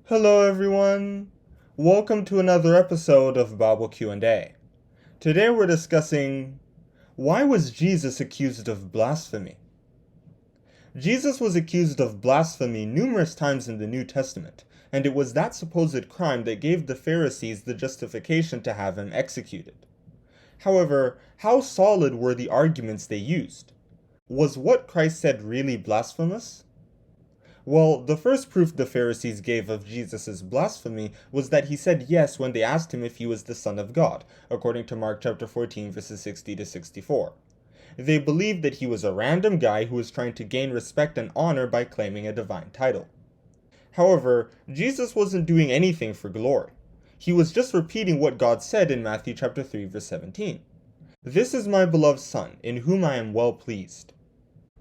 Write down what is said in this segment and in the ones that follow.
Hello everyone! Welcome to another episode of Bible Q&A. Today we're discussing, why was Jesus accused of blasphemy? Jesus was accused of blasphemy numerous times in the New Testament, and it was that supposed crime that gave the Pharisees the justification to have him executed. However, how solid were the arguments they used? Was what Christ said really blasphemous? Well, the first proof the Pharisees gave of Jesus' blasphemy was that he said yes when they asked him if he was the Son of God, according to Mark chapter 14, verses 60 to 64. They believed that he was a random guy who was trying to gain respect and honor by claiming a divine title. However, Jesus wasn't doing anything for glory. He was just repeating what God said in Matthew chapter 3, verse 17. "This is my beloved Son, in whom I am well pleased."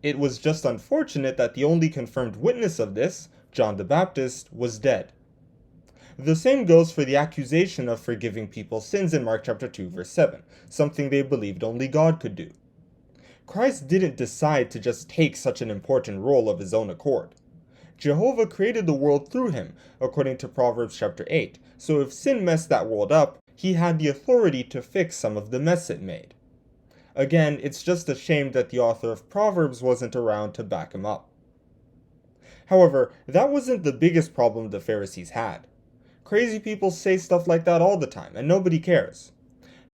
It was just unfortunate that the only confirmed witness of this, John the Baptist, was dead. The same goes for the accusation of forgiving people's sins in Mark chapter 2 verse 7, something they believed only God could do. Christ didn't decide to just take such an important role of his own accord. Jehovah created the world through him, according to Proverbs chapter 8, so if sin messed that world up, he had the authority to fix some of the mess it made. Again, it's just a shame that the author of Proverbs wasn't around to back him up. However, that wasn't the biggest problem the Pharisees had. Crazy people say stuff like that all the time, and nobody cares.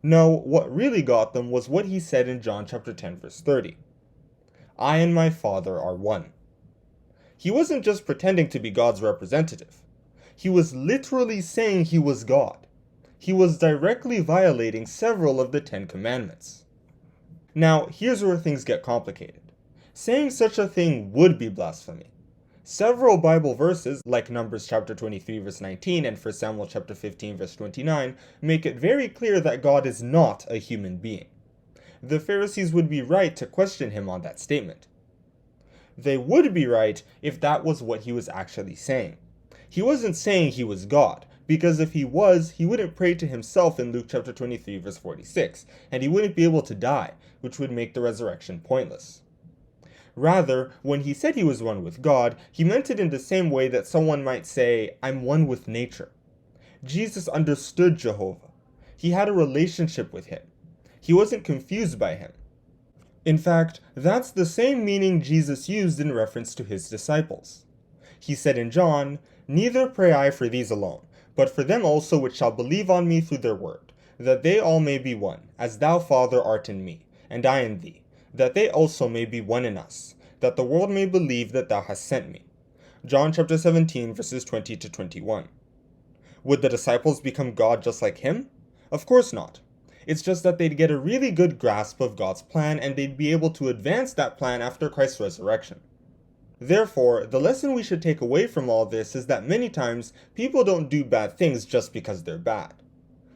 No, what really got them was what he said in John chapter 10 verse 30. "I and my Father are one." He wasn't just pretending to be God's representative. He was literally saying he was God. He was directly violating several of the 10 Commandments. Now, here's where things get complicated. Saying such a thing would be blasphemy. Several Bible verses, like Numbers chapter 23 verse 19 and 1 Samuel chapter 15 verse 29, make it very clear that God is not a human being. The Pharisees would be right to question him on that statement. They would be right if that was what he was actually saying. He wasn't saying he was God, because if he was, he wouldn't pray to himself in Luke chapter 23 verse 46, and he wouldn't be able to die, which would make the resurrection pointless. Rather, when he said he was one with God, he meant it in the same way that someone might say, "I'm one with nature." Jesus understood Jehovah. He had a relationship with him. He wasn't confused by him. In fact, that's the same meaning Jesus used in reference to his disciples. He said in John, "Neither pray I for these alone, but for them also which shall believe on me through their word, that they all may be one, as thou, Father, art in me, and I in thee, that they also may be one in us, that the world may believe that thou hast sent me." John chapter 17, verses 20 to 21. Would the disciples become God just like him? Of course not. It's just that they'd get a really good grasp of God's plan, and they'd be able to advance that plan after Christ's resurrection. Therefore, the lesson we should take away from all this is that many times, people don't do bad things just because they're bad.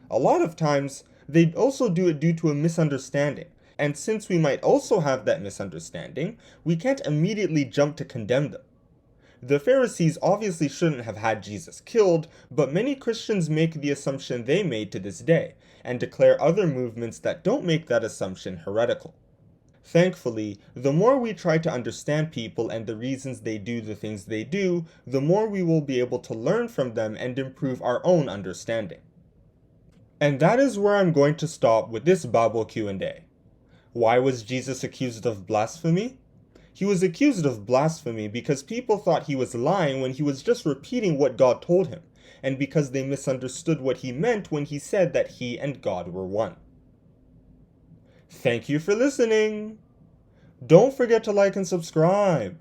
A lot of times, they also do it due to a misunderstanding, and since we might also have that misunderstanding, we can't immediately jump to condemn them. The Pharisees obviously shouldn't have had Jesus killed, but many Christians make the assumption they made to this day, and declare other movements that don't make that assumption heretical. Thankfully, the more we try to understand people and the reasons they do the things they do, the more we will be able to learn from them and improve our own understanding. And that is where I'm going to stop with this Bible Q&A. Why was Jesus accused of blasphemy? He was accused of blasphemy because people thought he was lying when he was just repeating what God told him, and because they misunderstood what he meant when he said that he and God were one. Thank you for listening! Don't forget to like and subscribe!